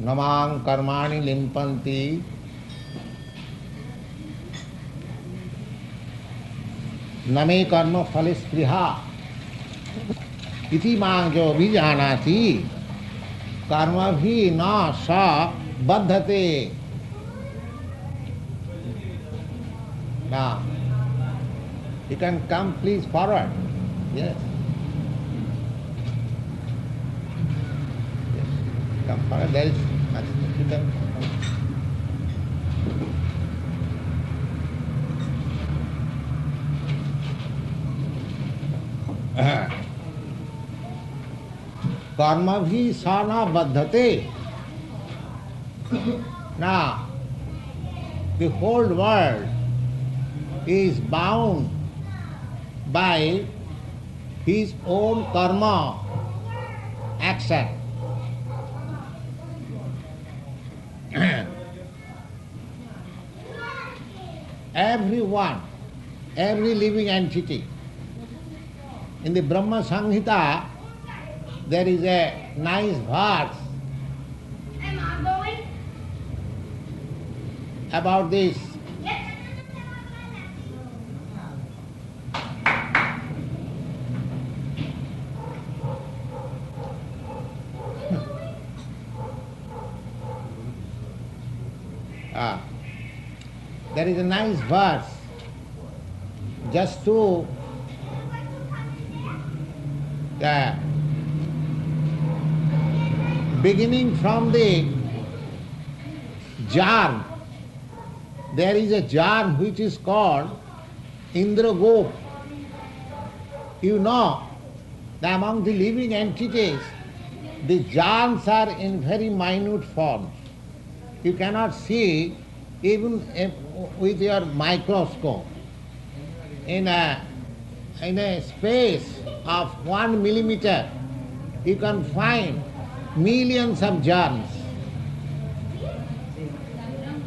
namang karmani limpanti name karma phalispriha iti mang jo vijanati karma bhi na sa baddhate. Now, you can come please forward. Yes. Yes. Come forward. There is nothing you can come. Karma bhi sana baddhate. Now, the whole world is bound by his own karma action. Everyone, every living entity. In the Brahma Samhita, there is a nice verse about this. There is a nice verse just to beginning from the germ. There is a germ which is called Indragop. You know that among the living entities, the germs are in very minute form. You cannot see even with your microscope. In a space of 1 millimeter, you can find millions of germs.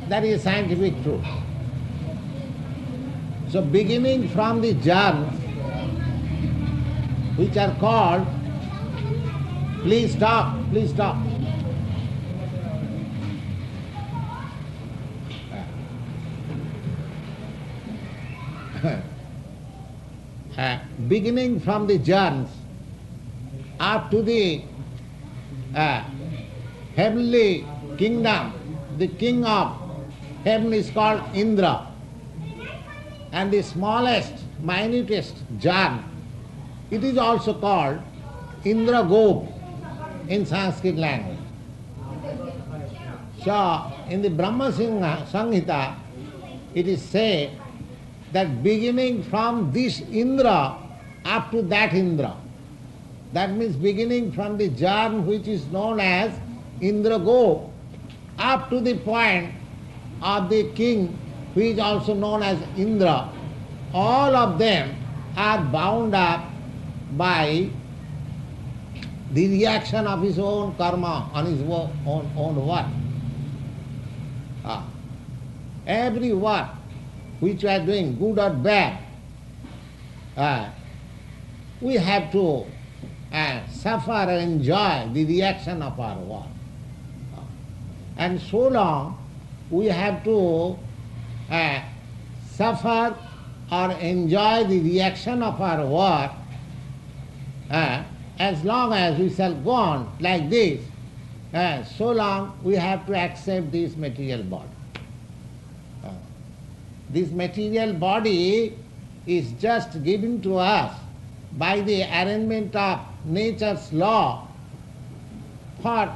That is scientific truth. So beginning from the germs, which are called, please stop. Beginning from the germs up to the heavenly kingdom, the king of heaven is called Indra, and the smallest, minutest germ, it is also called Indragop in Sanskrit language. So in the Brahma Samhita, it is said that beginning from this Indra up to that Indra, that means beginning from the germ which is known as Indragop up to the point of the king who is also known as Indra, all of them are bound up by the reaction of his own karma on his own work. Every work which we are doing, good or bad, we have to suffer and enjoy the reaction of our work. And so long we have to suffer or enjoy the reaction of our work, as long as we shall go on like this, so long we have to accept this material body. This material body is just given to us by the arrangement of nature's law for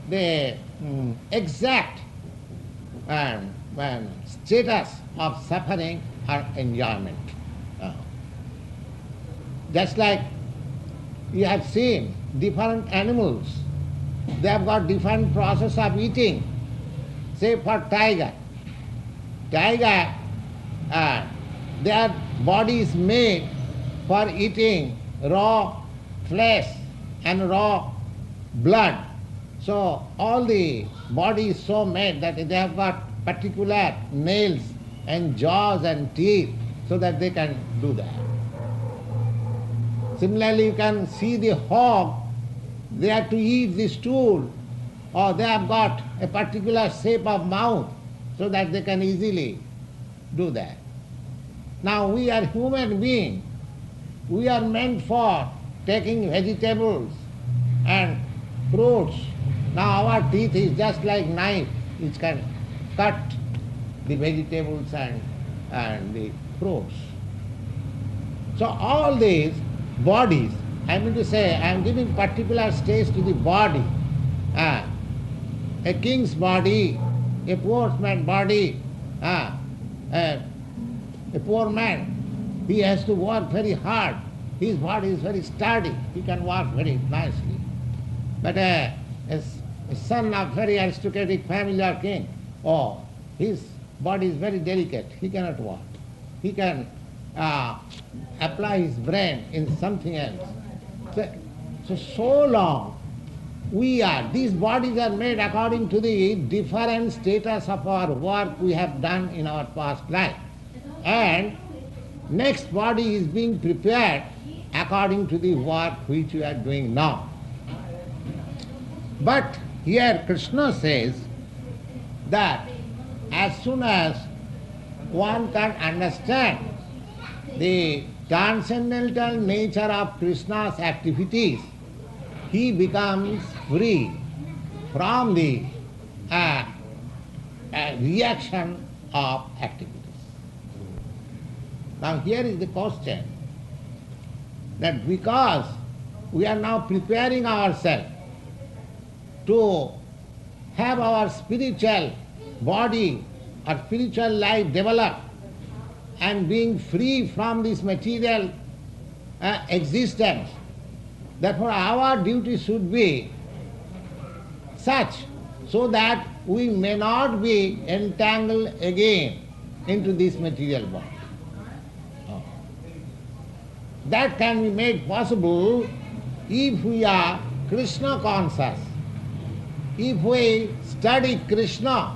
the exact status of suffering or enjoyment. Just like you have seen different animals, they have got different process of eating. Say for tiger, their body is made for eating raw flesh and raw blood. So all the body is so made that they have got particular nails and jaws and teeth so that they can do that. Similarly, you can see the hog, they have to eat the stool or they have got a particular shape of mouth so that they can easily do that. Now we are human beings. We are meant for taking vegetables and fruits. Now our teeth is just like knife which can cut the vegetables and the fruits. So all these bodies, I mean to say, I am giving particular stage to the body. A king's body, a poor man's body, a poor man, he has to work very hard. His body is very sturdy. He can work very nicely. But a son of very aristocratic family or king, his body is very delicate. He cannot work. He can apply his brain in something else. So long these bodies are made according to the different status of our work we have done in our past life. And next body is being prepared according to the work which we are doing now. But here Kṛṣṇa says that as soon as one can understand the transcendental nature of Kṛṣṇa's activities, he becomes free from the reaction of activities. Now here is the question, that because we are now preparing ourselves to have our spiritual body or spiritual life develop and being free from this material existence, therefore our duty should be such so that we may not be entangled again into this material body. That can be made possible if we are Kṛṣṇa conscious. If we study Kṛṣṇa,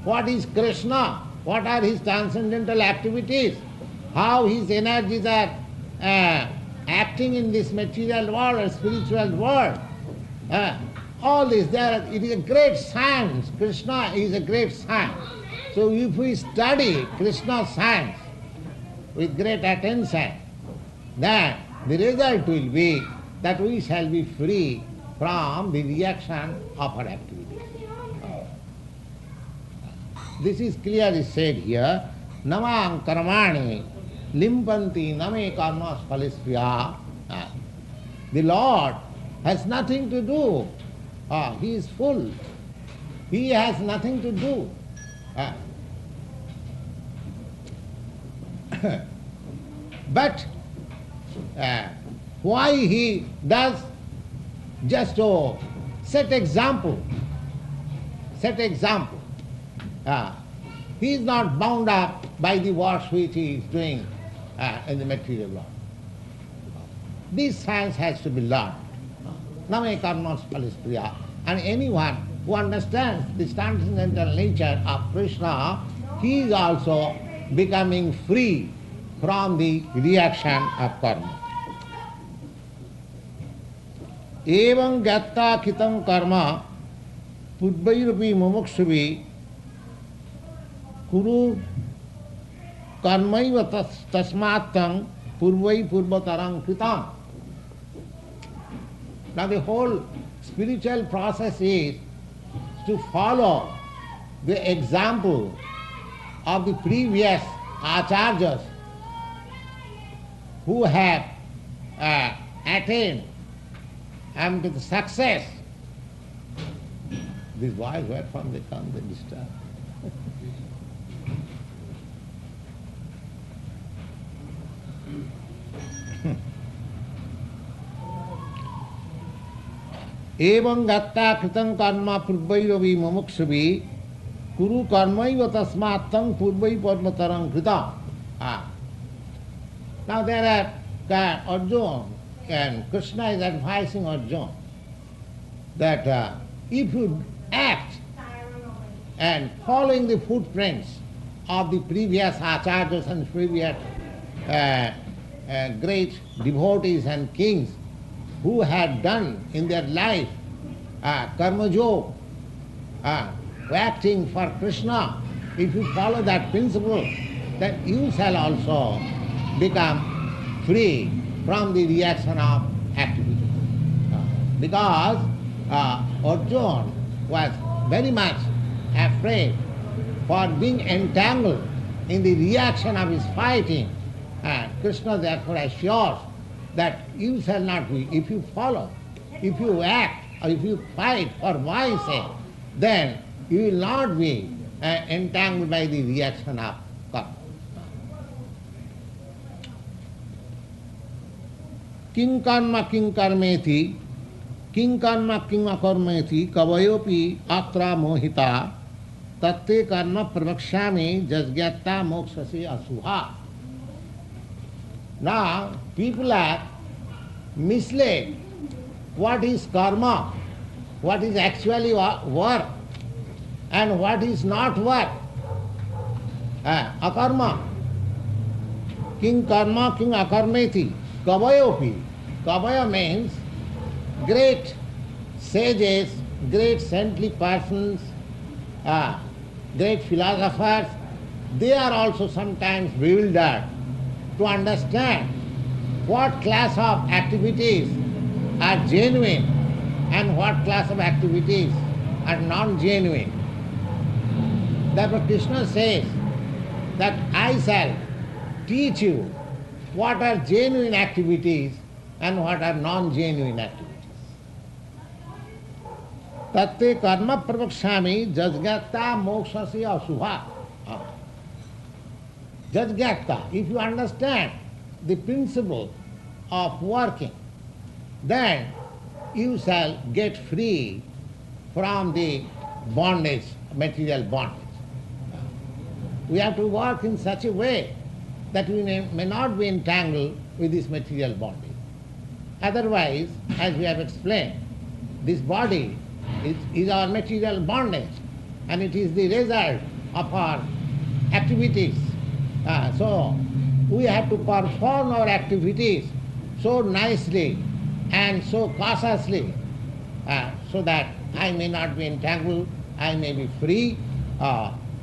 what is Kṛṣṇa? What are his transcendental activities? How his energies are acting in this material world or spiritual world? All this, it is a great science. Kṛṣṇa is a great science. So if we study Kṛṣṇa science with great attention, then the result will be that we shall be free from the reaction of our activities. This is clearly said here. Namang karmani limpanti name karmas phalispriya. The Lord has nothing to do. He is full. He has nothing to do. But why he does? Just to set example. Set example. He is not bound up by the works which he is doing in the material world. This science has to be learned. Name karmas phalispriya. And anyone who understands the transcendental nature of Kṛṣṇa, he is also becoming free from the reaction of karma. Evam gyatta khitam karma purvairupi mumuksuvi kuru karmaiva tasmattam purvai purvatarang kritam. Now the whole spiritual process is to follow the example of the previous ācāryas who have attained to the success. These boys, where from they come, they disturb. Evam gatta kritam karma purvairovi mumuksuvi kuru karmaiva tasmattam purvai padmatarang kritam. Now there are Arjuna, and Kṛṣṇa is advising Arjuna that if you act and following the footprints of the previous ācāryas and previous great devotees and kings who had done in their life karma yoga, acting for Krishna, if you follow that principle, then you shall also become free from the reaction of activity. Because Arjuna was very much afraid for being entangled in the reaction of his fighting. And Krishna therefore assures that you shall not be, if you follow, if you act, or if you fight for my sake, then you will not be entangled by the reaction of karma. King karma king karmeti, king karma king akarmeti, kavayopi atra mohita, tatte karma pravakshami jasgyata mokshasi asuha. Now, people are misled what is karma, what is actually work, and what is not work. Akarma. King karma, king akarmeti. Kavayopi. Kavaya means great sages, great saintly persons, great philosophers. They are also sometimes bewildered to understand what class of activities are genuine and what class of activities are non-genuine. Therefore Krishna says that I shall teach you what are genuine activities and what are non-genuine activities. Tatte karma pravakshami jasgyata mokshasi asubha. Jasgyata, if you understand the principle of working, then you shall get free from the bondage, material bondage. We have to work in such a way that we may not be entangled with this material bondage. Otherwise, as we have explained, this body is our material bondage, and it is the result of our activities. So we have to perform our activities so nicely and so cautiously so that I may not be entangled, I may be free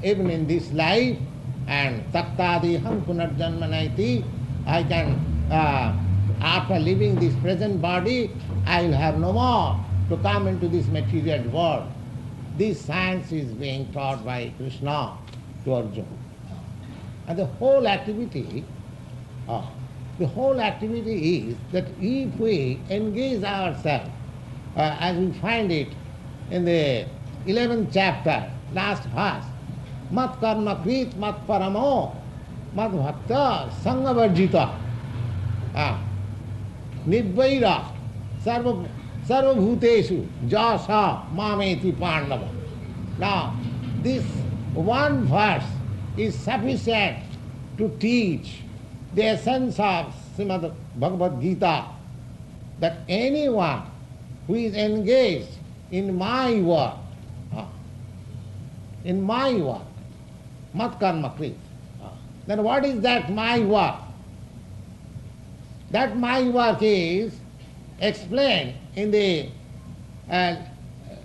even in this life, and taktadiham punarjanmanaiti, I can, after leaving this present body, I will have no more to come into this material world. This science is being taught by Krishna to Arjuna. And the whole activity is that if we engage ourselves, as we find it in the 11th chapter, last verse, mat karma krit mat paramo mat bhakta sangavarjita nidvaira sarvabhuteshu jasa mameti pandava. Now, this one verse is sufficient to teach the essence of Śrīmad-Bhāgavatam, that anyone who is engaged in my work, mat karma krit, then what is that my work? That my work is explained in the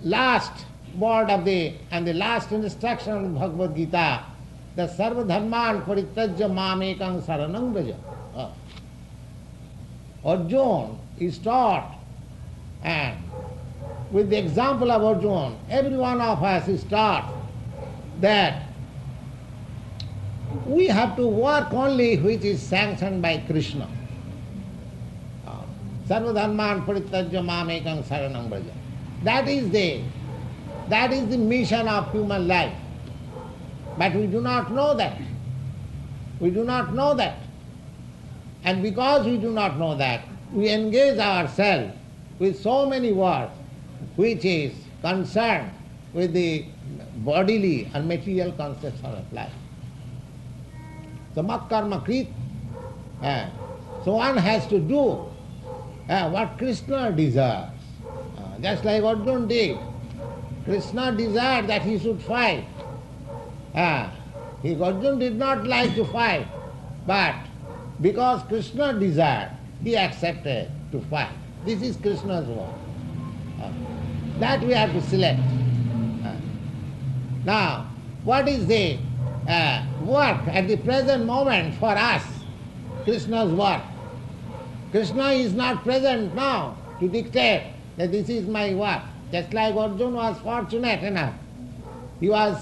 last word of the last instruction of the Bhagavad-gītā, the sarva dharman parityajya mamekam saranam vraja. Arjuna is taught, and with the example of Arjuna, every one of us is taught that we have to work only which is sanctioned by Krishna. Sarva dharman parityajya mamekam saranam vraja. That is the mission of human life. But we do not know that. We do not know that. And because we do not know that, we engage ourselves with so many works which is concerned with the bodily and material conception of life. So mat karma krit. So one has to do what Krishna desires. Just like Arjuna did. Krishna desired that he should fight. Arjuna did not like to fight, but because Krishna desired, he accepted to fight. This is Krishna's work. That we have to select. Now, what is the work at the present moment for us? Krishna's work. Krishna is not present now to dictate that this is my work. Just like Arjuna was fortunate enough. He was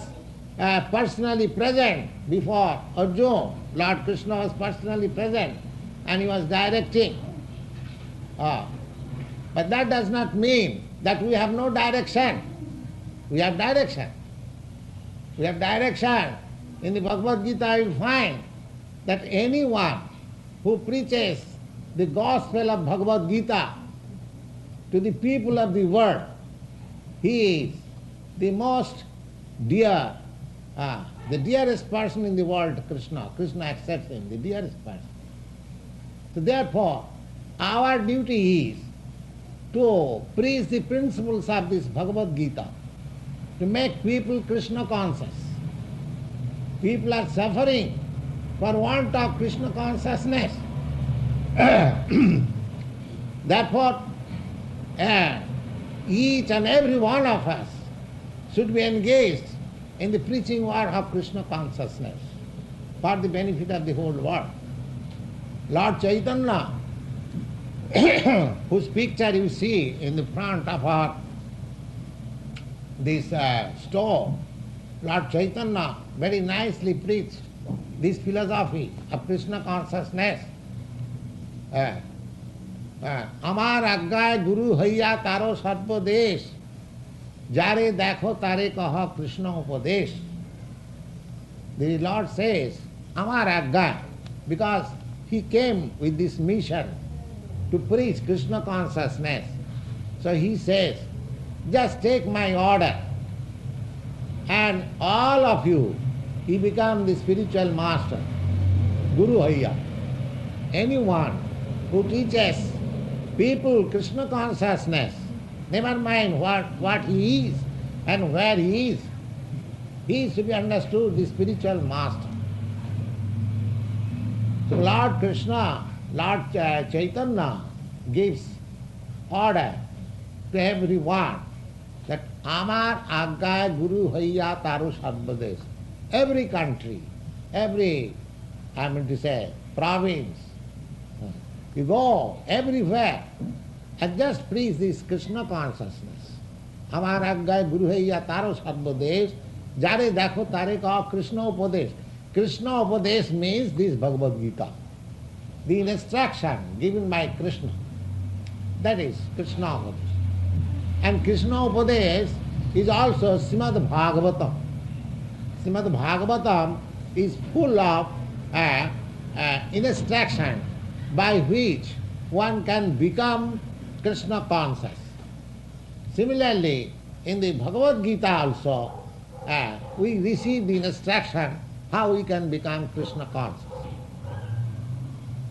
personally present before Arjuna. Lord Kṛṣṇa was personally present and he was directing. But that does not mean that we have no direction. We have direction. We have direction. In the Bhagavad-gītā you will find that anyone who preaches the gospel of Bhagavad-gītā to the people of the world, he is the most dear, the dearest person in the world to Krishna. Krishna accepts him, the dearest person. So therefore, our duty is to preach the principles of this Bhagavad-gītā, to make people Krishna conscious. People are suffering for want of Krishna consciousness. Therefore, each and every one of us should be engaged in the preaching work of Krishna consciousness for the benefit of the whole world. Lord Caitanya, whose picture you see in the front of this store, Lord Caitanya very nicely preached this philosophy of Krishna consciousness. āmāra guru hañā tāra sarva-deśa, yāre dekha tāre kaha Kṛṣṇa-upadeśa. The Lord says, āmāra, because he came with this mission to preach Krishna consciousness. So he says, just take my order and all of you, he become the spiritual master, Guru hañā. Anyone who teaches people Krishna consciousness, never mind what he is and where he is to be understood the spiritual master. So Lord Kṛṣṇa, Lord Caitanya gives order to everyone that āmāra guru hañā tāra sarva-deśa. Every country, every, province, you go everywhere and just preach this Krishna consciousness. āmāra guru hañā tāra sarva-deśa, yāre dekha tāre kaha Kṛṣṇa-upadeśa. Kṛṣṇa-upadeśa means this Bhagavad-gītā. The instruction given by Krishna, that is Kṛṣṇa-upadeśa. And Kṛṣṇa-upadeśa is also Śrīmad-Bhāgavatam. Śrīmad-Bhāgavatam is full of instruction by which one can become Krishna conscious. Similarly, in the Bhagavad-gītā also, we receive the instruction how we can become Krishna conscious.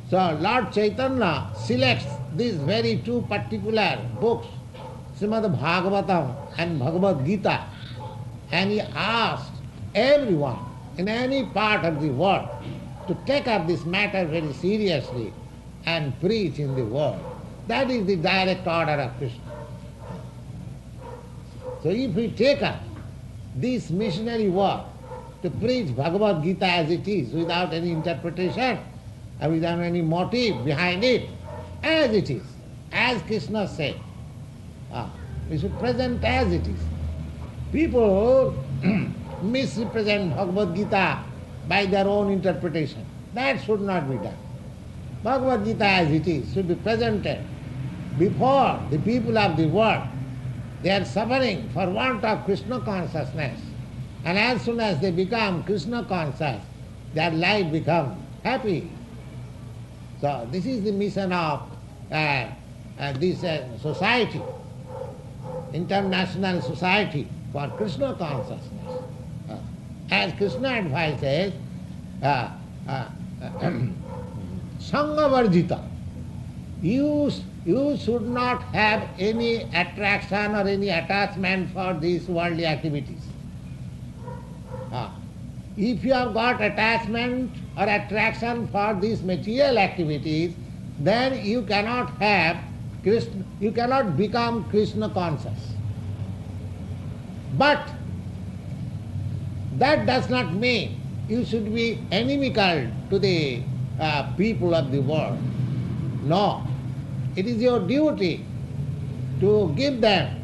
So Lord Caitanya selects these very two particular books, Śrīmad-Bhāgavatam and Bhagavad-gītā, and he asked everyone in any part of the world to take up this matter very seriously and preach in the world. That is the direct order of Krishna. So if we take up this missionary work to preach Bhagavad-gītā as it is, without any interpretation and without any motive behind it, as it is, as Krishna said, we should present as it is. People misrepresent Bhagavad-gītā by their own interpretation. That should not be done. Bhagavad-gītā as it is should be presented before the people of the world. They are suffering for want of Krishna consciousness. And as soon as they become Krishna conscious, their life becomes happy. So this is the mission of this society, International Society for Krishna Consciousness. As Krishna advises, Sangha-varjita. You should not have any attraction or any attachment for these worldly activities. If you have got attachment or attraction for these material activities, then you cannot have Krishna, you cannot become Krishna conscious. But That does not mean you should be inimical to the people of the world. No. It is your duty to give them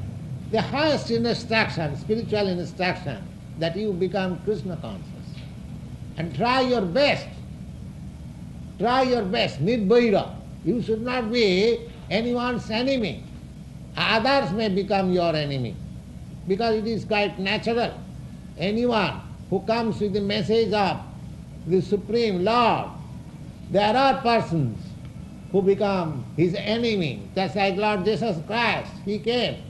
the highest instruction, spiritual instruction, that you become Krishna conscious. And try your best. Try your best, nirvaira. You should not be anyone's enemy. Others may become your enemy, because it is quite natural. Anyone who comes with the message of the Supreme Lord, there are persons who become his enemy. Just like Lord Jesus Christ, he came.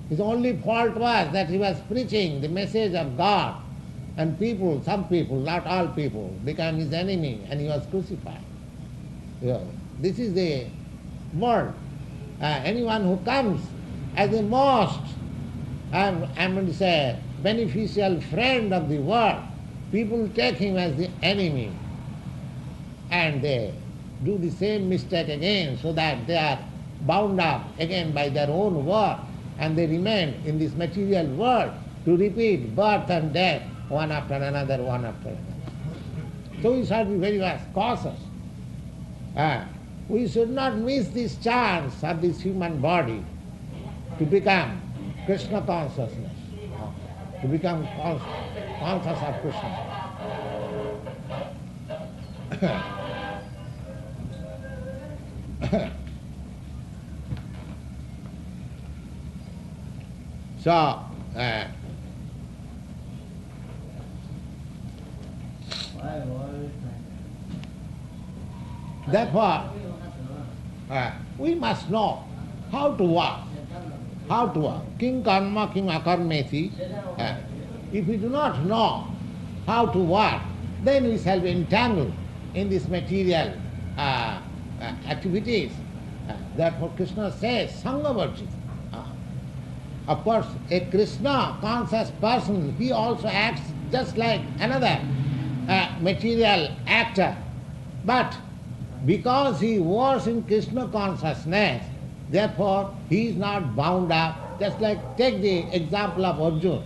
His only fault was that he was preaching the message of God, and people, some people, not all people, became his enemy, and he was crucified. This is the world. Anyone who comes as the most, I'm going to say, beneficial friend of the world, people take him as the enemy, and they do the same mistake again, so that they are bound up again by their own work, and they remain in this material world to repeat birth and death, one after another, one after another. So we should be very much cautious. We should not miss this chance of this human body to become Krishna consciousness, to become conscious of Krishna. So, therefore, we must know how to work. How to work. King karma, king akarmeti. If we do not know how to work, then we shall be entangled in this material activities. Therefore Krishna says, Sangha-varjita. Of course, a Krishna conscious person, he also acts just like another material actor. But because he was in Krishna consciousness, therefore he is not bound up. Just like, take the example of Arjuna.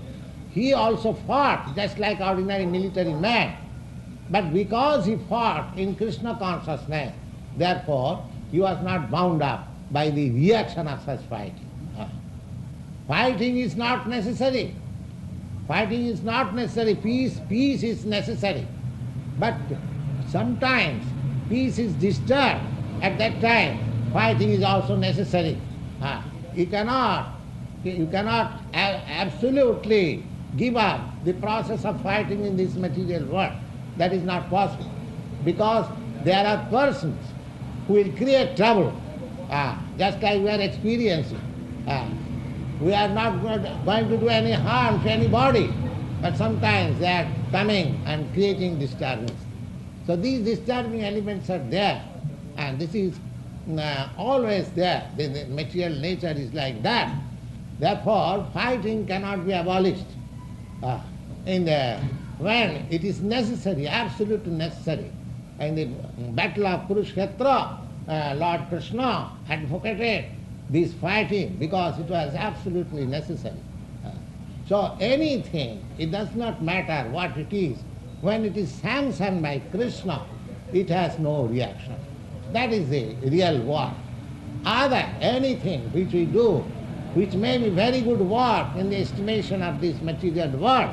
He also fought just like ordinary military man. But because he fought in Krishna consciousness, therefore he was not bound up by the reaction of such fighting. Fighting is not necessary. Fighting is not necessary. Peace is necessary. But sometimes peace is disturbed. At that time, fighting is also necessary. You cannot absolutely give up the process of fighting in this material world. That is not possible. Because there are persons who will create trouble, just like we are experiencing. We are not going to do any harm to anybody, but sometimes they are coming and creating disturbance. So these disturbing elements are there, and this is always there. The material nature is like that. Therefore, fighting cannot be abolished. When it is necessary, absolutely necessary. In the battle of Kurukshetra, Lord Kṛṣṇa advocated this fighting because it was absolutely necessary. So anything, it does not matter what it is, when it is sanctioned by Krishna, it has no reaction. That is the real work. Other anything which we do, which may be very good work in the estimation of this material world,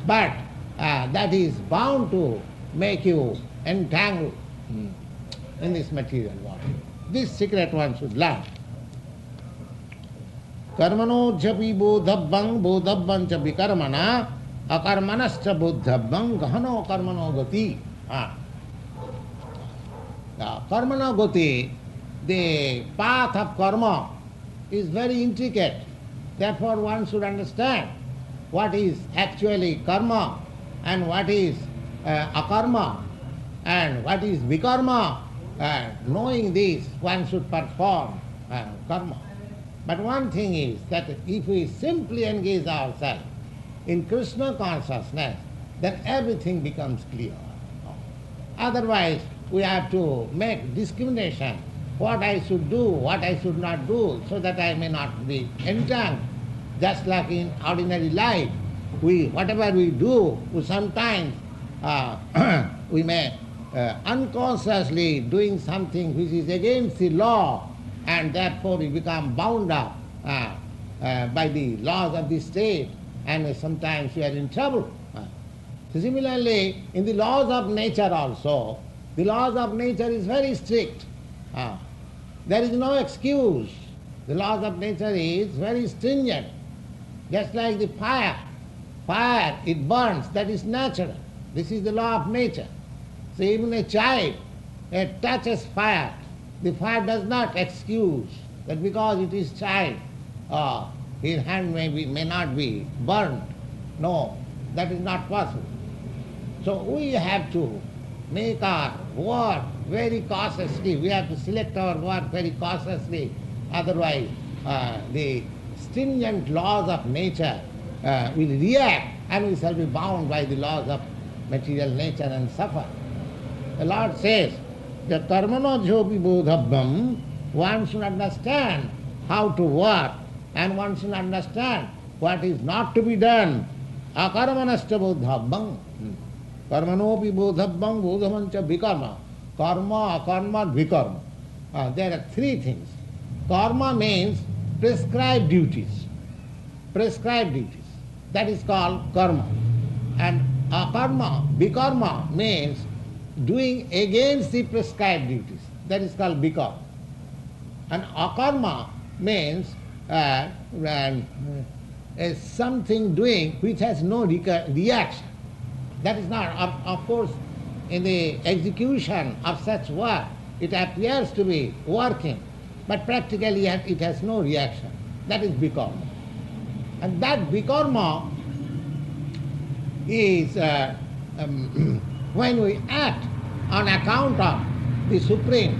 but that is bound to make you entangled in this material world. This secret one should learn. Karmanojjapi bodhabbang bodhabbang cha vikarmana akarmanascha bodhabbang gahano karmano gati. Karmana gati, the path of karma is very intricate. Therefore one should understand what is actually karma and what is akarma and what is vikarma. Knowing this, one should perform karma. But one thing is that if we simply engage ourselves in Krishna consciousness, then everything becomes clear. Otherwise, we have to make discrimination, what I should do, what I should not do, so that I may not be entangled. Just like in ordinary life, whatever we do, sometimes we may unconsciously doing something which is against the law, and therefore we become bound up by the laws of the state, and sometimes we are in trouble. So similarly, in the laws of nature also, the laws of nature is very strict. There is no excuse. The laws of nature is very stringent. Just like the fire. Fire, it burns, that is natural. This is the law of nature. So even a child touches fire, the fire does not excuse that because it is child, his hand may not be burned. No, that is not possible. So we have to make our work very cautiously. We have to select our work very cautiously. Otherwise, the stringent laws of nature will react, and we shall be bound by the laws of material nature and suffer. The Lord says that karmano jyopi bodhabham, one should understand how to work, and one should understand what is not to be done. Akarmanascha bodhabham. Karmanopi bodhabham bodhamancha vikarma. Karma, akarma, vikarma. There are three things. Karma means prescribed duties. Prescribed duties. That is called karma. And akarma, vikarma means doing against the prescribed duties. That is called vikarma. And akarma means something doing which has no reaction. That is not, of course, in the execution of such work, it appears to be working, but practically it has no reaction. That is vikarma. And that vikarma is when we act on account of the Supreme,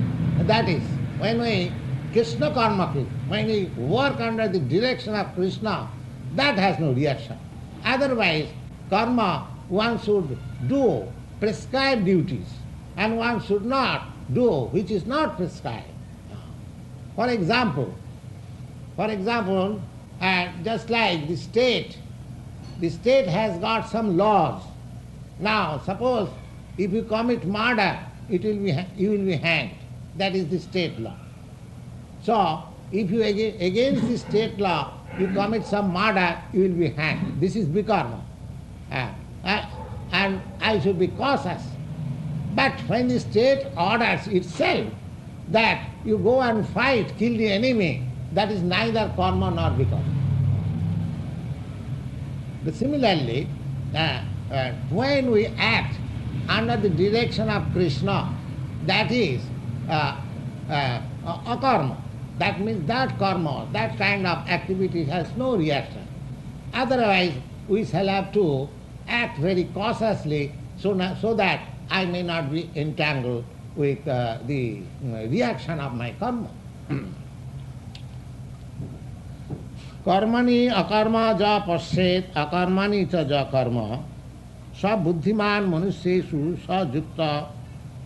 that is, when we Kṛṣṇa karma, when we work under the direction of Kṛṣṇa, that has no reaction. Otherwise, karma, one should do prescribed duties, and one should not do which is not prescribed. For example, just like the state has got some laws. Now, suppose if you commit murder, you will be hanged. That is the state law. So, if you against the state law, you commit some murder, you will be hanged. This is vikarma. And I should be cautious. But when the state orders itself that you go and fight, kill the enemy, that is neither karma nor vikarma. But similarly, when we act under the direction of Kṛṣṇa, that is akarma. That means that karma, that kind of activity has no reaction. Otherwise, we shall have to act very cautiously so that I may not be entangled with the reaction of my karma. Karmani akarma ja pasyet akarmani cha ja karma sa buddhiman manusyeshu sa yukta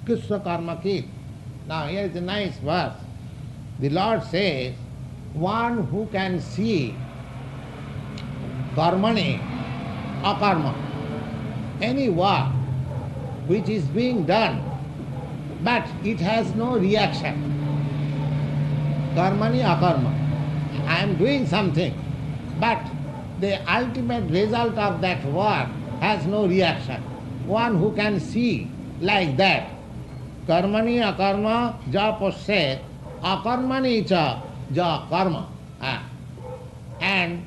Kṛṣṇa karma kit. Now here is a nice verse. The Lord says, one who can see karmani akarma, any work which is being done, but it has no reaction. Karmani akarma. I am doing something, but the ultimate result of that work has no reaction. One who can see like that. Karmani akarma ja pasyet akarmani cha ja karma. And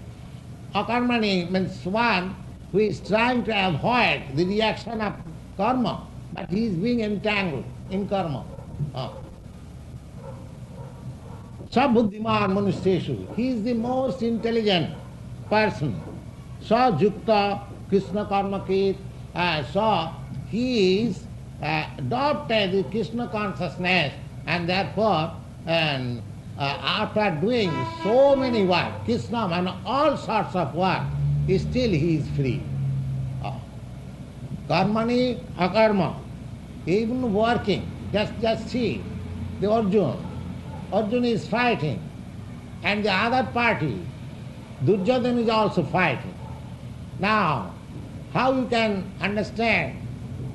akarmani means one who is trying to avoid the reaction of karma, but he is being entangled in karma. Sa buddhiman manusyeshu, he is the most intelligent person. Sa yukta Kṛṣṇa karma kit, so he is adopted the Kṛṣṇa consciousness, and therefore after doing so many work, Kṛṣṇa and all sorts of work, still he is free. Karmani akarma, even working, just see the Arjuna. Arjuna is fighting, and the other party, Duryodhana, is also fighting. Now, how you can understand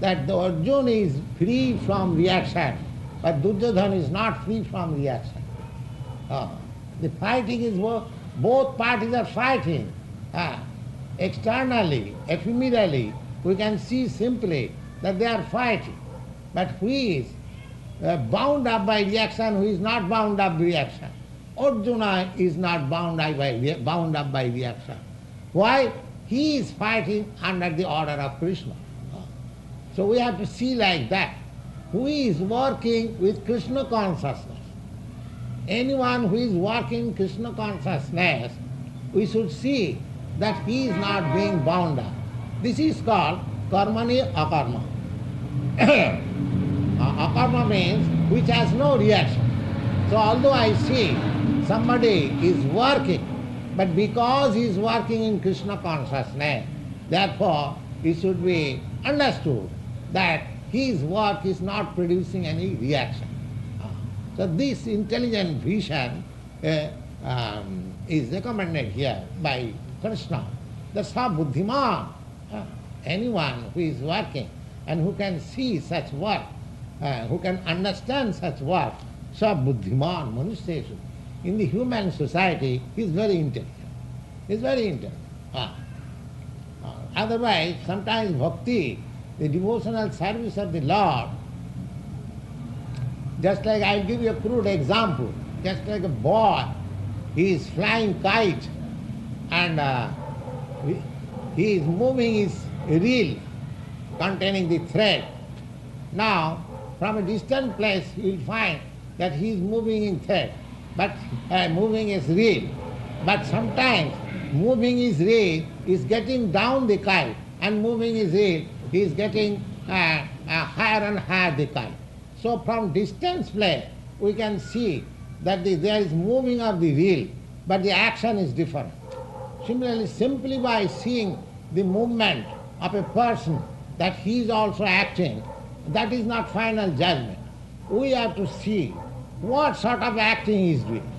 that the Arjuna is free from reaction, but Duryodhana is not free from reaction? The fighting is, both parties are fighting. Externally, ephemerally, we can see simply that they are fighting. But who is bound up by reaction, who is not bound up by reaction? Arjuna is not bound up by reaction. Why? He is fighting under the order of Krishna. So we have to see like that. Who is working with Krishna consciousness? Anyone who is working Krishna consciousness, we should see that he is not being bound up. This is called karmani akarma. Akarma means which has no reaction. So although I see somebody is working, but because he is working in Krishna consciousness, therefore it should be understood that his work is not producing any reaction. So this intelligent vision is recommended here by Kṛṣṇa. The sa-buddhiman, anyone who is working and who can see such work, who can understand such work, sa-buddhiman manusyeshu. In the human society, he is very intelligent. He is very intelligent. Otherwise, sometimes bhakti, the devotional service of the Lord, just like I'll give you a crude example, just like a boy, he is flying kite and he is moving his reel containing the thread. Now, from a distant place, you will find that he is moving in thread, but moving his reel. But sometimes moving his reel is getting down the kite, and moving his reel he is getting higher and higher the kite. So from distance place we can see that there is moving of the reel, but the action is different. Similarly, simply by seeing the movement of a person that he is also acting, that is not final judgment. We have to see what sort of acting he is doing.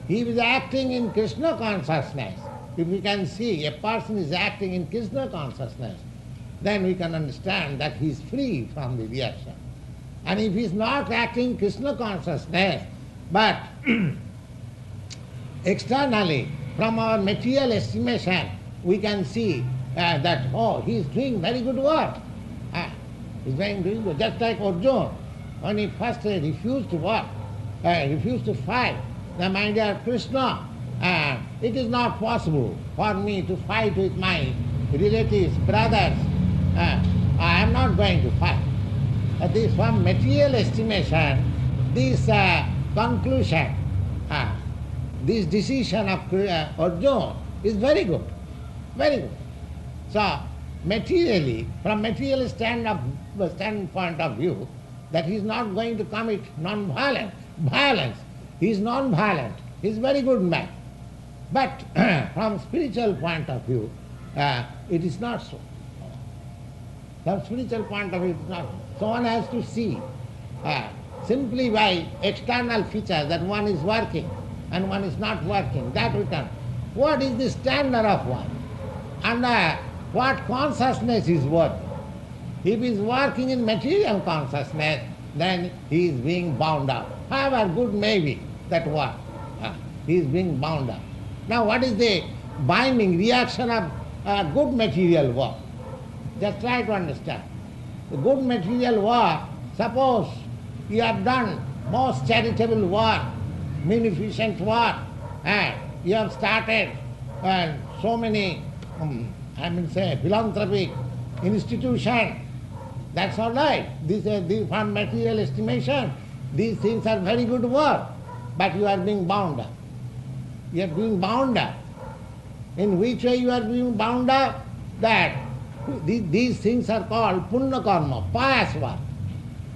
He is acting in Krishna consciousness. If we can see a person is acting in Krishna consciousness, then we can understand that he is free from the reaction. And if he is not acting Krishna consciousness, but externally, from our material estimation, we can see that, he is doing very good work. He is doing good. Just like Arjuna, when he first refused to work, refused to fight, then, my dear Kṛṣṇa, it is not possible for me to fight with my relatives, brothers. I am not going to fight. This, from material estimation, this conclusion, this decision of Arjuna is very good, very good. So, materially, from material standpoint of view, that he is not going to commit violence. He is non-violent. He is very good man. But from spiritual point of view, it is not so. From spiritual point of view, it is not so. So one has to see simply by external features that one is working and one is not working. That we can. What is the standard of one? And what consciousness is working? If he is working in material consciousness, then he is being bound up. However good may be that work, he is being bound up. Now what is the binding reaction of good material work? Just try to understand. The good material work, suppose you have done most charitable work, munificent work, and you have started so many, philanthropic institutions. That's all right. From material estimation, these things are very good work, but you are being bound up. You are being bound up. In which way you are being bound up? That these things are called punya karma, pious work.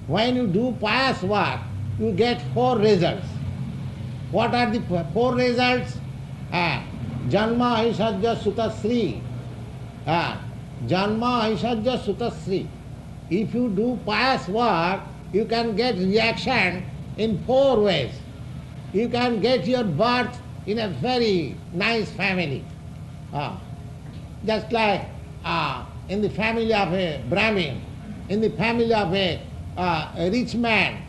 When you do pious work, you get 4 results. What are the 4 results? Janma aishajya sutasri. Janma aishajya sutasri. If you do pious work, you can get reaction in 4 ways. You can get your birth in a very nice family. Just like in the family of a Brahmin, in the family of a rich man,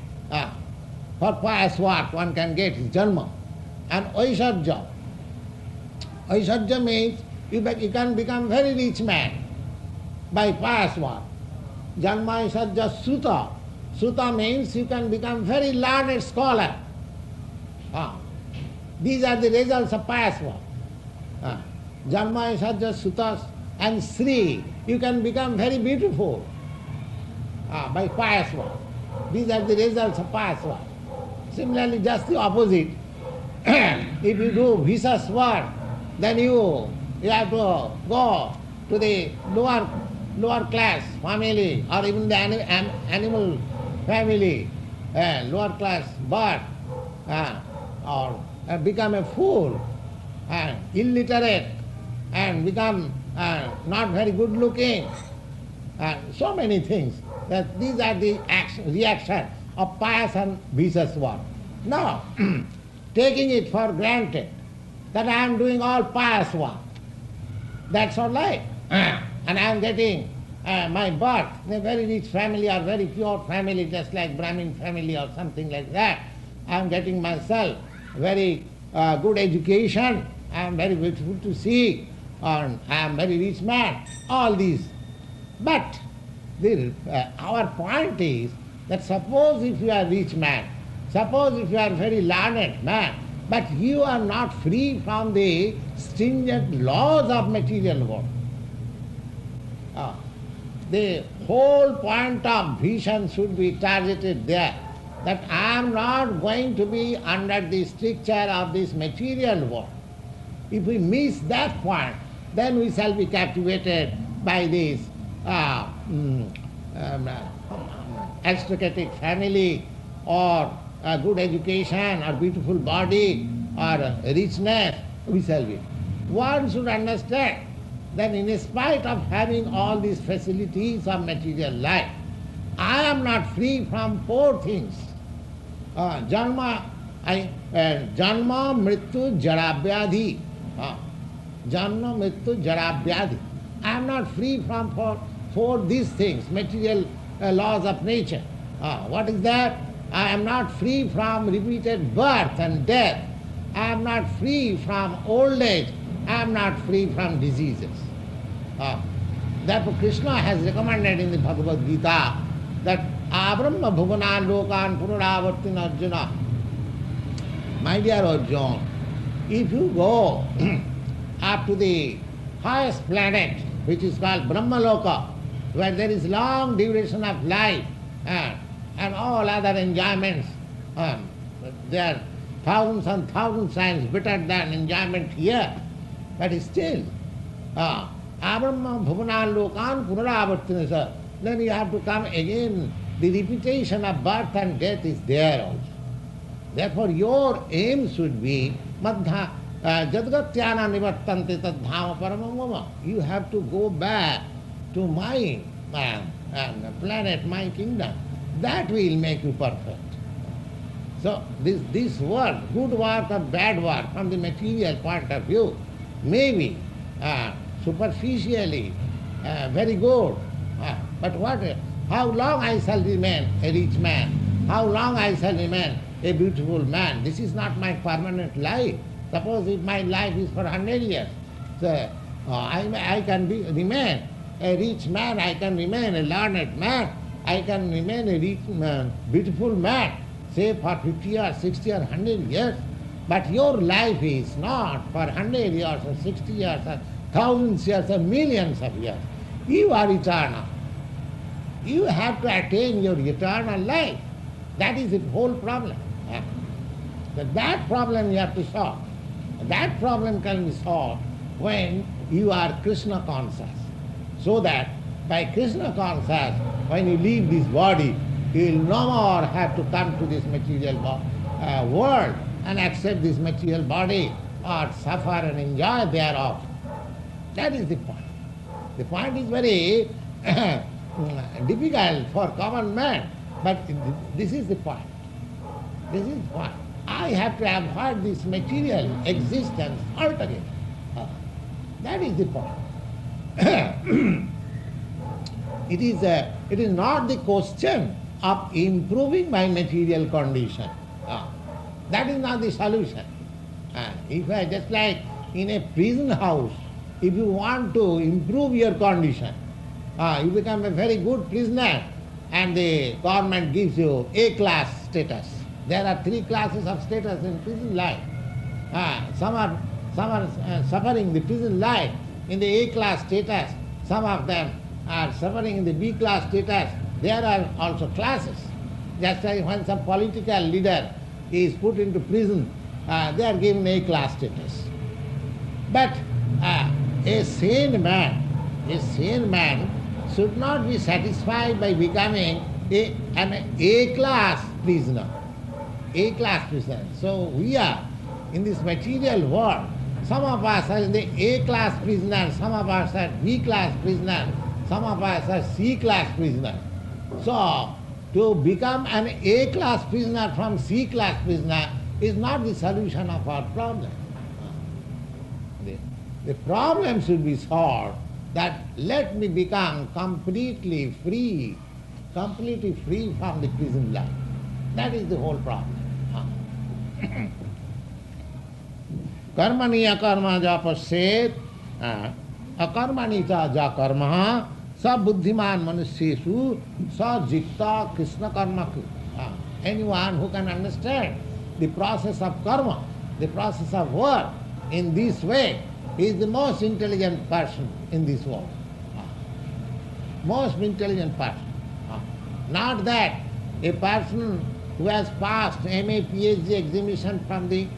for pious work one can get his janma. And Aishwarya. Aishwarya means you can become very rich man by pious work. Janma Aishwarya Suta. Suta means you can become very learned scholar. These are the results of pious work. Janma Aishwarya Sutas and Sri. You can become very beautiful by pious work. These are the results of pious work. Similarly, just the opposite. If you do vicious work, then you have to go to the lower class family or even the animal family, lower class bird, or become a fool, illiterate, and become not very good looking. So many things. That these are the reaction of pious and vicious work. Now, taking it for granted that I am doing all pious work, that's all right. And I am getting my birth in a very rich family or very pure family, just like Brahmin family or something like that. I am getting myself very good education, I am very beautiful to see, and I am very rich man, all these. But our point is that suppose if you are rich man, suppose if you are very learned man, but you are not free from the stringent laws of material world. The whole point of vision should be targeted there, that I am not going to be under the stricture of this material world. If we miss that point, then we shall be captivated by this aristocratic family, or a good education, or beautiful body, or richness, we shall be. One should understand that in spite of having all these facilities of material life, I am not free from four things. Janma, Mrityu, Jara, Vyadhi. Janma, Mrityu, Jara, Vyadhi. I am not free from four these things, material laws of nature. What is that? I am not free from repeated birth and death. I am not free from old age. I am not free from diseases. Therefore Kṛṣṇa has recommended in the Bhagavad-gītā that ābrahma bhuvanan lokan punaravartin Arjuna. My dear Arjuna, if you go up to the highest planet, which is called Brahmaloka, where there is long duration of life and all other enjoyments, they are thousands and thousands times better than enjoyment here, but still, ābrahma bhuvanan lokan punaravartin, then you have to come again. The repetition of birth and death is there also. Therefore your aim should be Madhya jadgatyana nivartante tadhama paramam mama. You have to go back to my planet, my kingdom. That will make you perfect. So this work, good work or bad work from the material point of view, may be superficially very good. But how long I shall remain a rich man? How long I shall remain a beautiful man? This is not my permanent life. Suppose if my life is for 100 years, so I can remain a rich man, I can remain a learned man, I can remain a rich man, beautiful man, say for 50 or 60 or 100 years. But your life is not for 100 years or 60 years or thousands years or millions of years. You are eternal. You have to attain your eternal life. That is the whole problem. That problem you have to solve. That problem can be solved when you are Kṛṣṇa conscious. So that by Kṛṣṇa conscious, when you leave this body, you will no more have to come to this material world and accept this material body or suffer and enjoy thereof. That is the point. The point is very difficult for common man, but this is the point. This is the point. I have to avoid this material existence altogether. That is the point. it is not the question of improving my material condition. That is not the solution. If I just like in a prison house, if you want to improve your condition, you become a very good prisoner and the government gives you A-class status. There are 3 classes of status in prison life. Some are suffering the prison life in the A-class status. Some of them are suffering in the B-class status. There are also classes. Just like when some political leader is put into prison, they are given A-class status. But a sane man should not be satisfied by becoming an A-class prisoner. A-class prisoner. So we are in this material world. Some of us are in the A-class prisoner, some of us are B-class prisoner, some of us are C-class prisoner. So to become an A-class prisoner from C-class prisoner is not the solution of our problem. The problem should be solved that let me become completely free from the prison life. That is the whole problem. Karmani akarma ja passet, akarmani cha ja karma, sa buddhiman manusyeshu, sa jikta Kṛṣṇa karma. Anyone who can understand the process of karma, the process of work in this way, is the most intelligent person in this world. Most intelligent person. Not that a person who has passed MA, PhD examination from the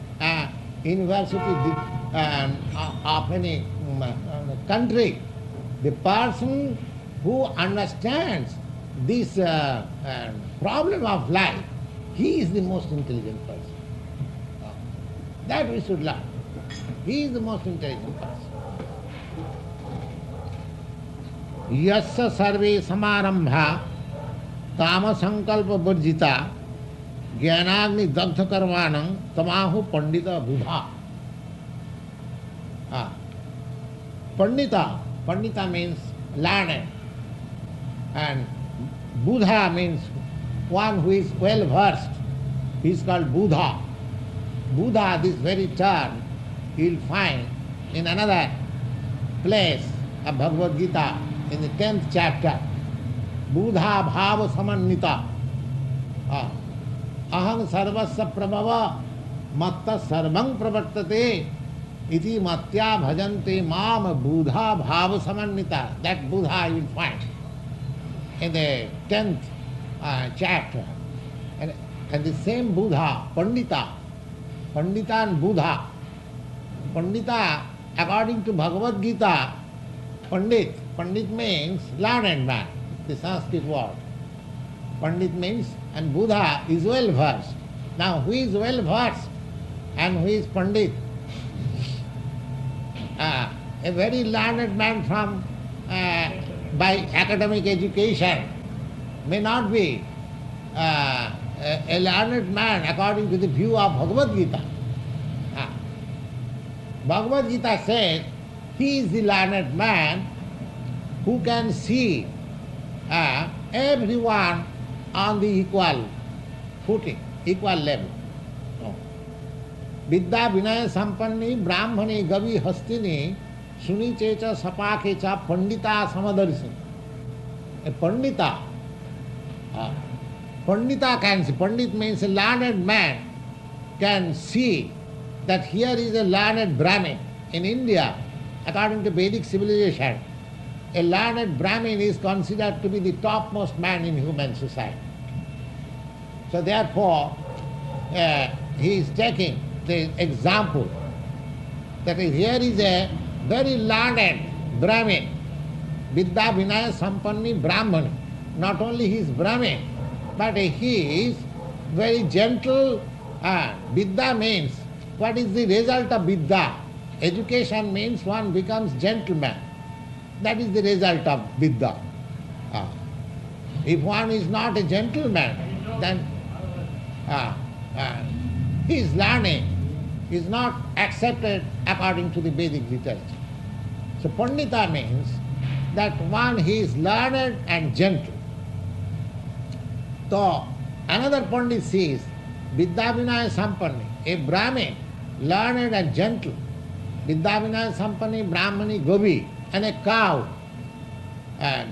university of any country. The person who understands this problem of life, he is the most intelligent person. That we should learn. He is the most intelligent person. Yasya sarve samarambha kama sankalpa varjita jnanagni dagdha karmanam tamahu pandita buddha. Pandita means learned, and Buddha means one who is well versed. He is called Buddha. Buddha, this very term, you will find in another place of Bhagavad-gītā in the 10th chapter. Buddha bhava samannita. Aham sarvasya prabhava matta sarvang pravartate iti matya bhajante mam Buddha bhava samannita. That Buddha you will find in the 10th chapter. And the same Buddha, Pandita and Buddha. Pandita, according to Bhagavad-gītā, Pandit means learned man, the Sanskrit word. Pandit means, and Buddha is well versed. Now, who is well versed and who is Pandit? A very learned man from by academic education may not be a learned man according to the view of Bhagavad-gītā. Bhagavad-gītā says he is the learned man who can see everyone on the equal footing, equal level. Vidya vinaya sampanni brahmani gavi hastini suni checha sapake cha pandita samadarsi. A pandita can see, pandit means a learned man can see that here is a learned Brahmin. In India, according to Vedic civilization, a learned Brahmin is considered to be the topmost man in human society. So therefore, he is taking the example that here is a very learned Brahmin, Vidya Vinaya Sampanni Brahmani. Not only he is Brahmin, but he is very gentle. Vidya means, what is the result of Vidya? Education means one becomes gentleman. That is the result of Vidya. If one is not a gentleman, then his learning is not accepted according to the Vedic literature. So Pandita means that one he is learned and gentle. So another Pandit says, Vidya Vinaya Sampanni, a Brahmin, learned and gentle. Vidya Vinaya Sampanni, Brahmani, Gopi, and a cow.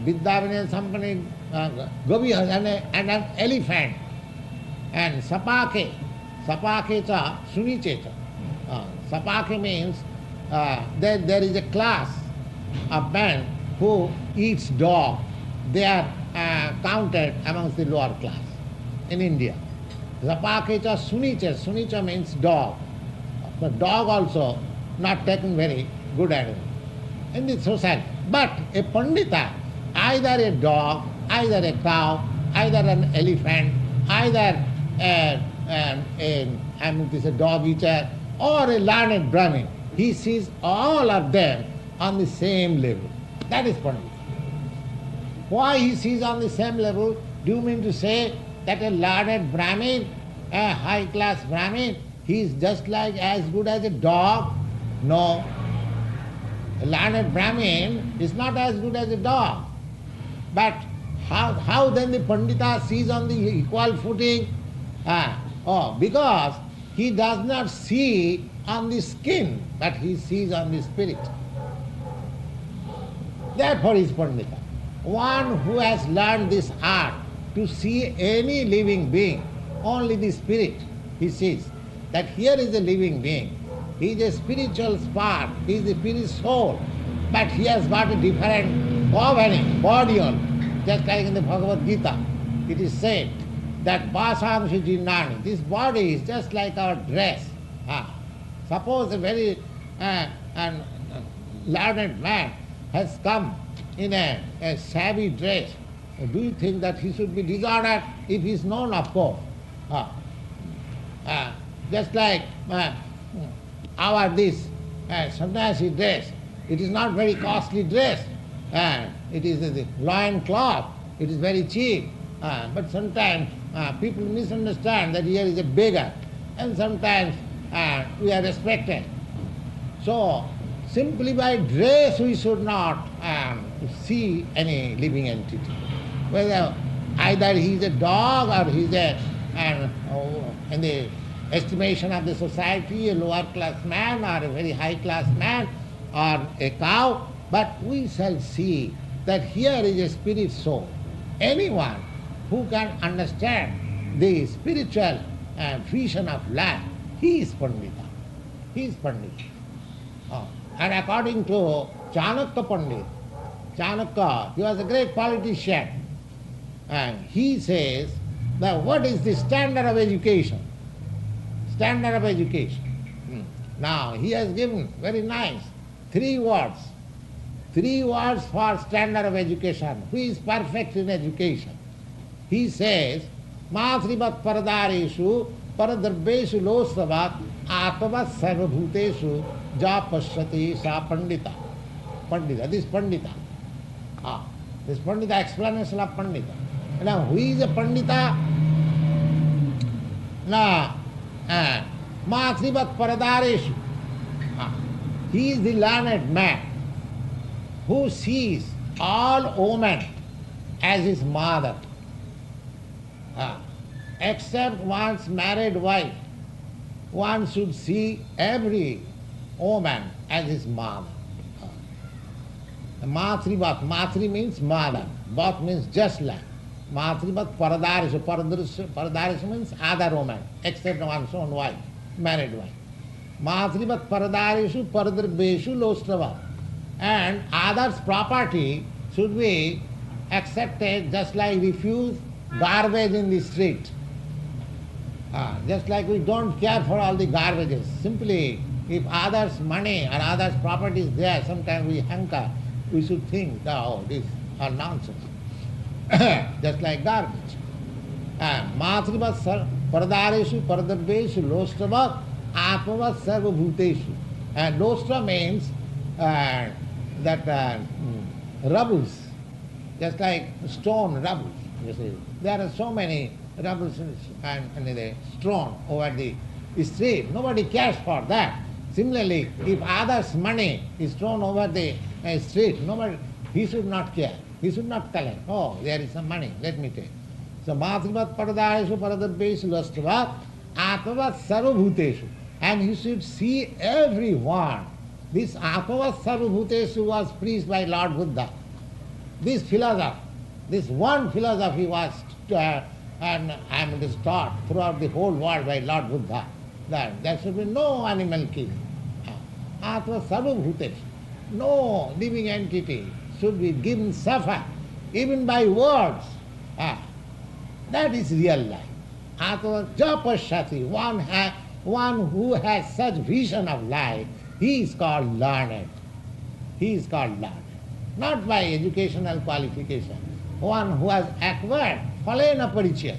Vidya Vinaya Sampanni, Gopi, and an elephant. And Sapake, Sapake cha, Suniche cha. Sapake means there is a class of men who eats dog. They are counted amongst the lower class in India. Zapakecha sunicha. Sunicha means dog. But dog also not taken very good animal in the society. But a Pandita, either a dog, either a cow, either an elephant, either a dog eater, or a learned Brahmin, he sees all of them on the same level. That is Pandita. Why he sees on the same level? Do you mean to say that a learned Brahmin, a high-class Brahmin, he is just like as good as a dog? No. A learned Brahmin is not as good as a dog. But how then the Pandita sees on the equal footing? Because he does not see on the skin, but he sees on the spirit. Therefore he is Pandita. One who has learned this art to see any living being, only the spirit, he sees that here is a living being. He is a spiritual spark, he is the spirit soul, but he has got a different body on. Just like in the Bhagavad-gītā, it is said that Bāsamsi Jinnani, this body is just like our dress. Suppose a very learned man has come in a shabby dress. Do you think that he should be disordered? If he is known, of course. Just like our this sannyasi dress, it is not very costly dress. It is the loin cloth. It is very cheap. But sometimes people misunderstand that here is a beggar, and sometimes we are respected. So simply by dress we should not see any living entity. Whether either he is a dog or he is in the estimation of the society, a lower class man or a very high class man or a cow, but we shall see that here is a spirit soul. Anyone who can understand the spiritual vision of life, he is Pandita. He is Pandita. And according to Chanakya Pandit, Chanakya, he was a great politician, and he says that what is the standard of education? Standard of education. Now he has given very nice 3 words. 3 words for standard of education. Who is perfect in education? He says, Mātrivat paradareshu paradrabbeshu losavat atmavat sarvabhuteshu ja pashyati sa pandita. Pandita, this Pandita. This Pandita, explanation of Pandita. Now, who is a Pandita? Now, Mātrivat paradareshu. He is the learned man who sees all women as his mother. Except one's married wife, one should see every woman as his mother. Mātrivat, Matri means mother, Bhat means just like. Mātrivat paradareshu, paradareshu means other woman, except one's own wife, married wife. Mātrivat paradareshu paradrabbeshu lostravat. And others' property should be accepted just like refuse garbage in the street. Just like we don't care for all the garbages. Simply, if others' money or others' property is there, sometimes we hanker. We should think, oh, this are nonsense. Just like garbage. Mātrivat paradareshu paradrabbeshu lostravat atmavat sarvabhuteshu. And lostra means rubbles, just like stone rubbles. You see, there are so many rubbles and strewn over the street. Nobody cares for that. Similarly, if others' money is thrown over the street, nobody He should not care. He should not collect. Oh, there is some money, let me take. So, mātrivat paradāyeshu paradabbesu lastvat ātmavat sarvabhūteshu. And he should see everyone. This ātmavat sarvabhūteshu was preached by Lord Buddha. This philosophy, this one philosophy was taught throughout the whole world by Lord Buddha, that there should be no animal killing. Atma sarvabhūteshu. No living entity should be given suffer, even by words. That is real life. Atma japashyati. One who has such vision of life, he is called learned. He is called learned. Not by educational qualification. One who has acquired phalena parichaya.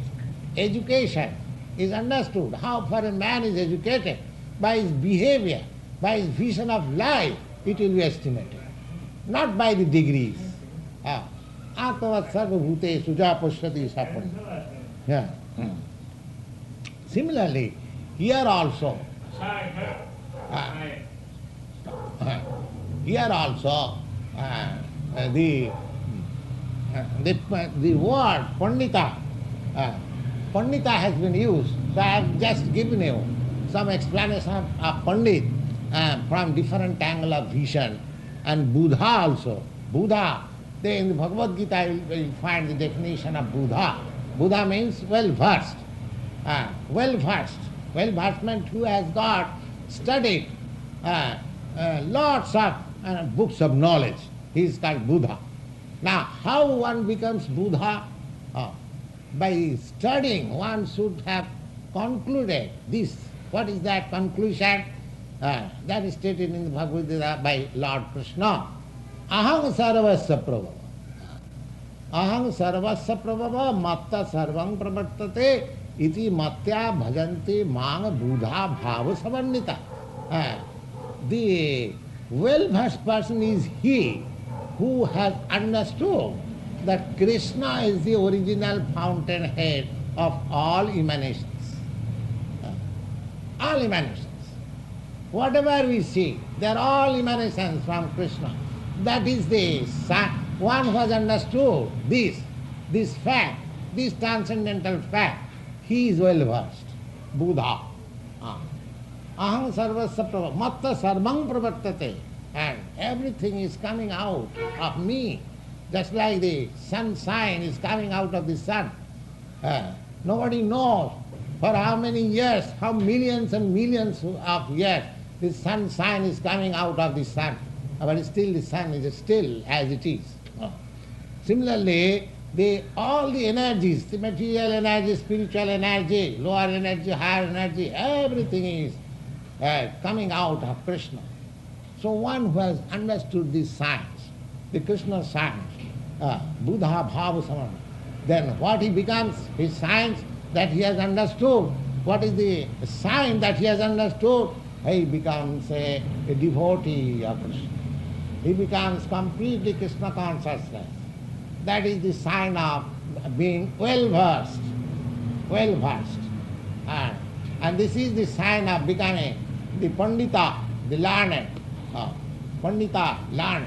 Education is understood. How far a man is educated by his behavior, by his vision of life, it will be estimated. Not by the degrees. Atmavat sarvabhūteshu japashyati sapanya. Yeah. Similarly, here also, the word pandita, pandita has been used. So I have just given you some explanation of pandit from different angle of vision. And Buddha also. Buddha, in the Bhagavad-gītā you will find the definition of Buddha. Buddha means well-versed. Well-versed. Well-versed means who has got studied lots of books of knowledge. He is called Buddha. Now, how one becomes Buddha? By studying, one should have concluded this. What is that conclusion? That is stated in the Bhagavad-gītā by Lord Kṛṣṇa. Aham sarvasya prabhava. Aham sarvasya prabhava matta sarvam pravartate iti matya bhajanti mana buddha bhava samannita. The well-versed person is he who has understood that Krishna is the original fountainhead of all emanations. All emanations. Whatever we see, they are all emanations from Krishna. That is the one who has understood this fact, this transcendental fact. He is well versed. Buddha. Aham sarvasya prabhava. Matta sarvam pravartate. And everything is coming out of me. Just like the sunshine is coming out of the sun. Nobody knows for how many years, how millions and millions of years, the sunshine is coming out of the sun. But still the sun is still as it is. Similarly, all the energies, the material energy, spiritual energy, lower energy, higher energy, everything is coming out of Krishna. So one who has understood this science, the Krishna science, Buddha Bhava Samana, then what he becomes, his science that he has understood, what is the sign that he has understood? He becomes a devotee of Krishna. He becomes completely Krishna consciousness. That is the sign of being well-versed. Well-versed. And this is the sign of becoming the Pandita, the learned. Pandita, learned.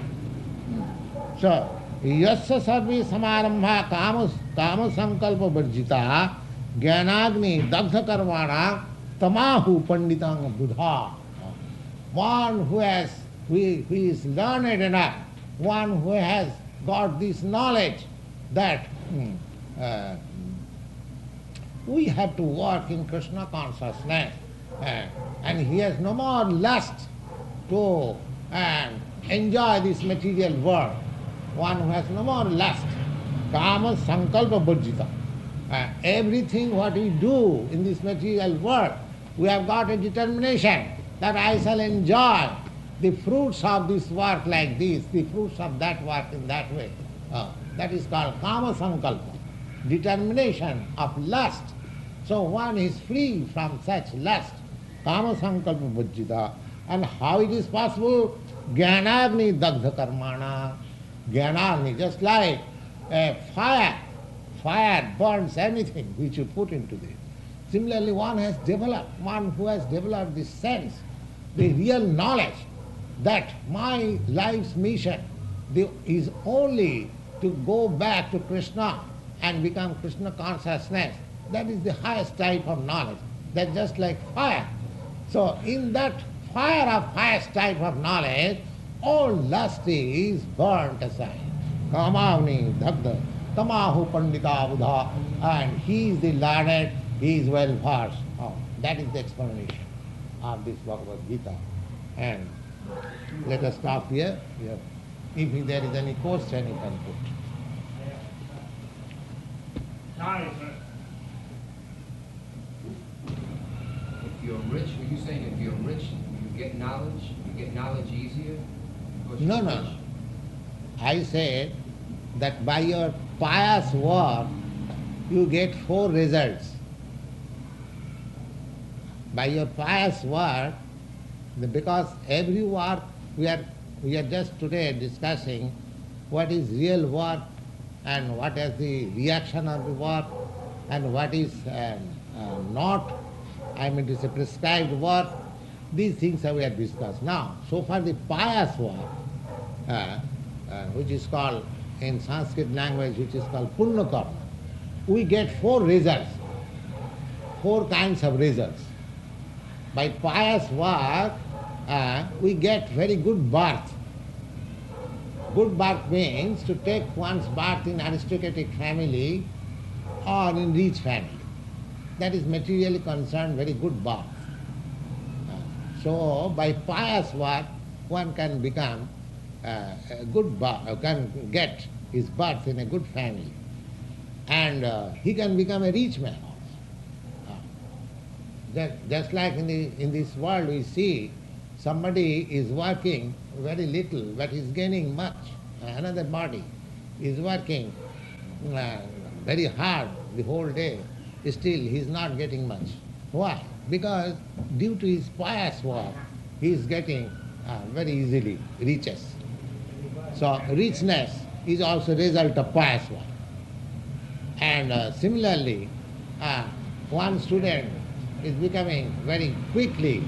So, yasya sarvi samarambha kama sankalpa varjita jnanagni dagdha karmana tamahu panditang buddha. One who is learned enough, one who has got this knowledge that we have to work in Krishna consciousness, and he has no more lust to enjoy this material world. One who has no more lust, kama sankalpa bhajita. Everything what we do in this material world, we have got a determination that I shall enjoy the fruits of this work like this, the fruits of that work in that way. That is called kama sankalpa, determination of lust. So one is free from such lust, kama sankalpa bhajita. And how it is possible? Jnanagni dagdha karmana. Jnanagni, just like a fire. Fire burns anything which you put into it. Similarly, one who has developed this sense, the real knowledge that my life's mission is only to go back to Krishna and become Krishna consciousness. That is the highest type of knowledge. That's just like fire. So in that fire of highest type of knowledge, all lust is burnt aside. Kamavni dhagda tamahu pandita buddha, and he is the learned, he is well versed. Oh, that is the explanation of this Bhagavad-gītā. And let us stop here. If there is any question, you can put. If you're rich, were you saying if you're rich, you get knowledge easier? No, no. I said that by your pious work, you get 4 results. By your pious work, because every work we are just today discussing what is real work and what is the reaction of the work and what is not, to say prescribed work. These things we have discussed. Now, so far the pious work, which is called in Sanskrit language, which is called punya karma, we get 4 results, 4 kinds of results. By pious work, we get very good birth. Good birth means to take one's birth in aristocratic family or in rich family. That is materially concerned very good birth. So by pious work, one can become a good birth, can get his birth in a good family, and he can become a rich man also. Just like in this world we see somebody is working very little but is gaining much. Another body is working very hard the whole day, still he is not getting much. Why? Because due to his pious work, he is getting very easily riches. So richness is also a result of pious work. And similarly, one student is becoming very quickly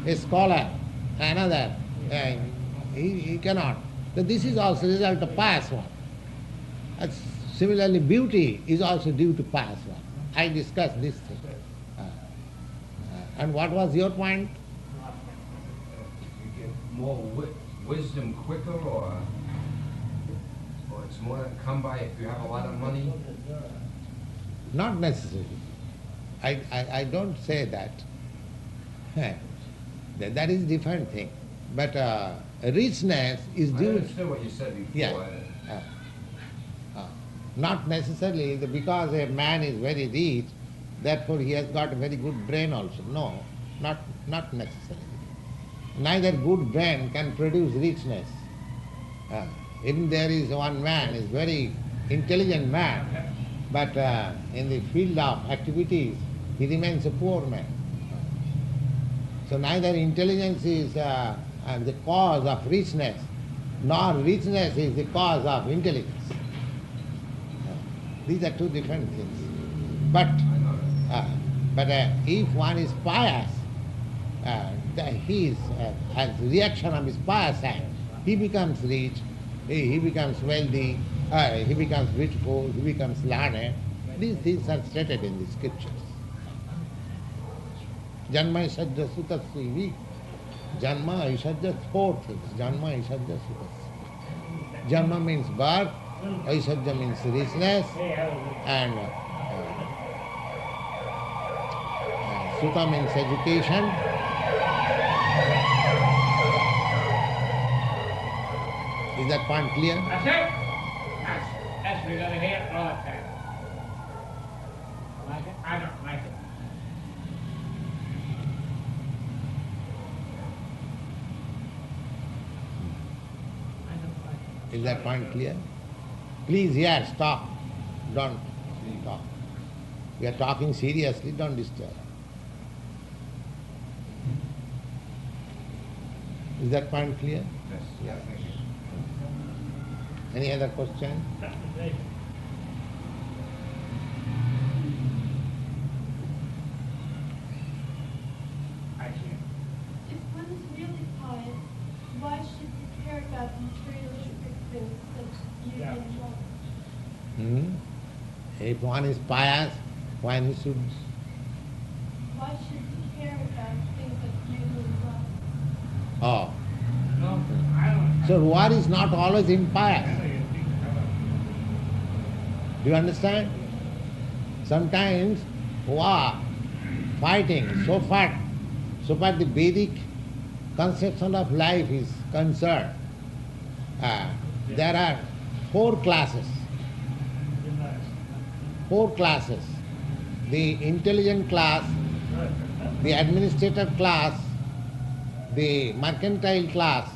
a scholar, another he cannot. So this is also a result of pious work. Similarly, beauty is also due to pious work. I discussed this thing. And what was your point? You get more wisdom quicker, or it's more come by if you have a lot of money? Not necessarily. I don't say that. That is different thing. But richness is due... I understood what you said before. Yeah. Not necessarily because a man is very rich, therefore he has got a very good brain also. No, not necessarily. Neither good brain can produce richness. Even there is one man, is very intelligent man, but in the field of activities, he remains a poor man. So neither intelligence is the cause of richness, nor richness is the cause of intelligence. These are 2 different things. But if one is pious, he is, as reaction of his pious act, he becomes rich, he becomes wealthy, he becomes beautiful, he becomes learned. These things are stated in the scriptures. Janma isajja sutasya. Janma isajja 4 things. Janma isajja sutasya. Janma means birth, aisajja means richness, and Suta means education. Is that point clear? That's it. That's we're going to hear it all the time. Like it? I don't like it. Is that point clear? Please, here, stop. Don't talk. We are talking seriously, don't disturb. Is that point clear? Yes. Yeah, thank you. Any other question? If one is really pious, why should he care about materialistic things Hmm? If one is pious, when he should... Why should he care about things that may go wrong? Oh. No, I don't. So war is not always impious. Do you understand? Sometimes war, fighting, so far the Vedic conception of life is concerned, there are four classes. The intelligent class, the administrative class, the mercantile class.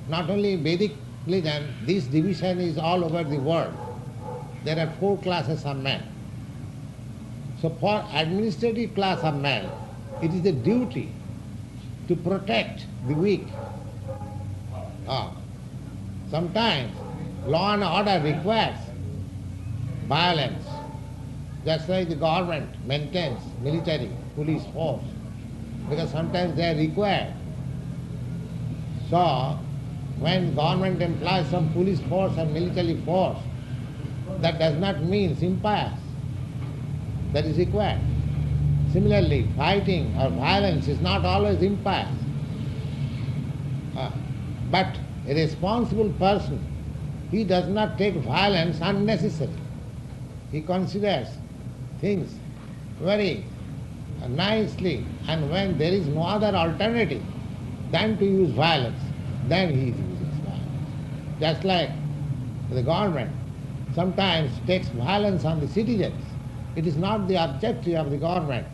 Not only Vedic religion, this division is all over the world. There are four classes of men. So for administrative class of men, it is the duty to protect the weak. Sometimes law and order requires violence. That's why the government maintains military, police force, because sometimes they are required. So when government employs some police force or military force, that does not mean impious. That is required. Similarly, fighting or violence is not always impious. But a responsible person, he does not take violence unnecessarily. He considers things very nicely, and when there is no other alternative than to use violence, then he uses violence. Just like the government sometimes takes violence on the citizens. It is not the objective of the government